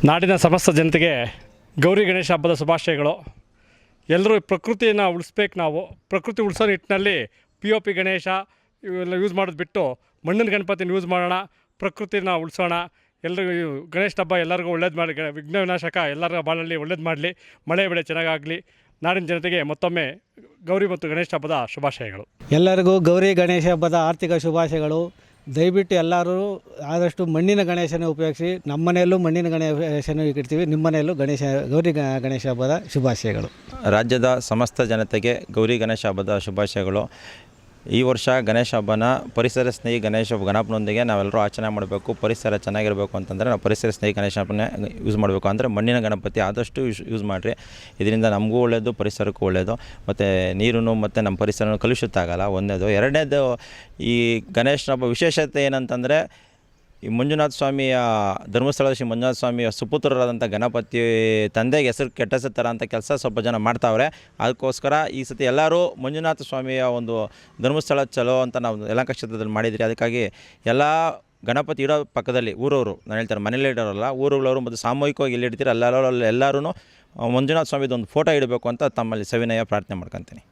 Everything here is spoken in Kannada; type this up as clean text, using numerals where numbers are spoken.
ನಾಡಿನ ಸಮಸ್ತ ಜನತೆಗೆ ಗೌರಿ ಗಣೇಶ ಹಬ್ಬದ ಶುಭಾಶಯಗಳು. ಎಲ್ಲರೂ ಪ್ರಕೃತಿಯನ್ನು ಉಳಿಸ್ಬೇಕು. ನಾವು ಪ್ರಕೃತಿ ಉಳಿಸೋ ನಿಟ್ಟಿನಲ್ಲಿ POP ಗಣೇಶ ಇವೆಲ್ಲ ಯೂಸ್ ಮಾಡೋದು ಬಿಟ್ಟು ಮಣ್ಣಿನ ಗಣಪತಿನ ಯೂಸ್ ಮಾಡೋಣ, ಪ್ರಕೃತಿನ ಉಳಿಸೋಣ. ಎಲ್ಲರಿಗೂ ಗಣೇಶ ಹಬ್ಬ ಎಲ್ಲರಿಗೂ ಒಳ್ಳೇದು ಮಾಡಿ, ವಿಘ್ನ ವಿನಾಶಕ ಎಲ್ಲರ ಬಾಳಲ್ಲಿ ಒಳ್ಳೇದು ಮಾಡಲಿ, ಮಳೆ ಬೆಳೆ ಚೆನ್ನಾಗಾಗಲಿ. ನಾಡಿನ ಜನತೆಗೆ ಮತ್ತೊಮ್ಮೆ ಗೌರಿ ಮತ್ತು ಗಣೇಶ ಹಬ್ಬದ ಶುಭಾಶಯಗಳು. ಎಲ್ಲರಿಗೂ ಗೌರಿ ಗಣೇಶ ಹಬ್ಬದ ಆರ್ಥಿಕ ಶುಭಾಶಯಗಳು. ದಯವಿಟ್ಟು ಎಲ್ಲರೂ ಆದಷ್ಟು ಮಣ್ಣಿನ ಗಣೇಶನ ಉಪಯೋಗಿಸಿ. ನಮ್ಮ ಮನೆಯಲ್ಲೂ ಮಣ್ಣಿನ ಗಣೇಶನ ಇಡ್ತೀವಿ, ನಿಮ್ಮ ಮನೆಯಲ್ಲೂ ಗೌರಿ ಗಣೇಶ ಹಬ್ಬದ ಶುಭಾಶಯಗಳು. ರಾಜ್ಯದ ಸಮಸ್ತ ಜನತೆಗೆ ಗೌರಿ ಗಣೇಶ ಹಬ್ಬದ ಶುಭಾಶಯಗಳು. ಈ ವರ್ಷ ಗಣೇಶ ಹಬ್ಬನ ಪರಿಸರ ಸ್ನೇಹಿ ಗಣಪನೊಂದಿಗೆ ನಾವೆಲ್ಲರೂ ಆಚರಣೆ ಮಾಡಬೇಕು. ಪರಿಸರ ಚೆನ್ನಾಗಿರಬೇಕು ಅಂತಂದರೆ ನಾವು ಪರಿಸರ ಸ್ನೇಹಿ ಗಣೇಶ ಹಬ್ಬನೇ ಯೂಸ್ ಮಾಡಬೇಕು. ಅಂದರೆ ಮಣ್ಣಿನ ಗಣಪತಿ ಆದಷ್ಟು ಯೂಸ್ ಮಾಡಿರಿ. ಇದರಿಂದ ನಮಗೂ ಒಳ್ಳೆಯದು, ಪರಿಸರಕ್ಕೂ ಒಳ್ಳೆಯದು. ಮತ್ತು ನೀರು ಮತ್ತು ನಮ್ಮ ಪರಿಸರ ಕಲುಷಿತ ಆಗಲ್ಲ, ಒಂದನೇದು. ಎರಡನೇದು, ಈ ಗಣೇಶ ಹಬ್ಬ ವಿಶೇಷತೆ ಏನಂತಂದರೆ, ಈ ಮಂಜುನಾಥ ಸ್ವಾಮಿಯ ಧರ್ಮಸ್ಥಳದ ಶ್ರೀ ಮಂಜುನಾಥ ಸ್ವಾಮಿಯ ಸುಪುತ್ರರಾದಂಥ ಗಣಪತಿ ತಂದೆಗೆ ಹೆಸರು ಕೆಟ್ಟ ಹೆಸರು ಥರ ಅಂತ ಕೆಲಸ ಸ್ವಲ್ಪ ಜನ ಮಾಡ್ತಾವ್ರೆ. ಅದಕ್ಕೋಸ್ಕರ ಈ ಸತಿ ಎಲ್ಲರೂ ಮಂಜುನಾಥ ಸ್ವಾಮಿಯ ಒಂದು ಧರ್ಮಸ್ಥಳ ಚಲೋ ಅಂತ ನಾವು ಯಲಹಂಕ ಕ್ಷೇತ್ರದಲ್ಲಿ ಮಾಡಿದ್ರಿ. ಅದಕ್ಕಾಗಿ ಎಲ್ಲ ಗಣಪತಿ ಇಡೋ ಪಕ್ಕದಲ್ಲಿ ಊರವರು, ನಾನು ಹೇಳ್ತಾರೆ ಮನೇಲಿ ಇಡೋರಲ್ಲ, ಊರುಗಳವರು ಮತ್ತು ಸಾಮೂಹಿಕವಾಗಿ ಎಲ್ಲಿ ಇಡ್ತೀರ ಎಲ್ಲರೂ ಮಂಜುನಾಥ ಸ್ವಾಮಿದು ಒಂದು ಫೋಟೋ ಇಡಬೇಕು ಅಂತ ತಮ್ಮಲ್ಲಿ ಸವಿನಯ ಪ್ರಾರ್ಥನೆ ಮಾಡ್ಕೊತೀನಿ.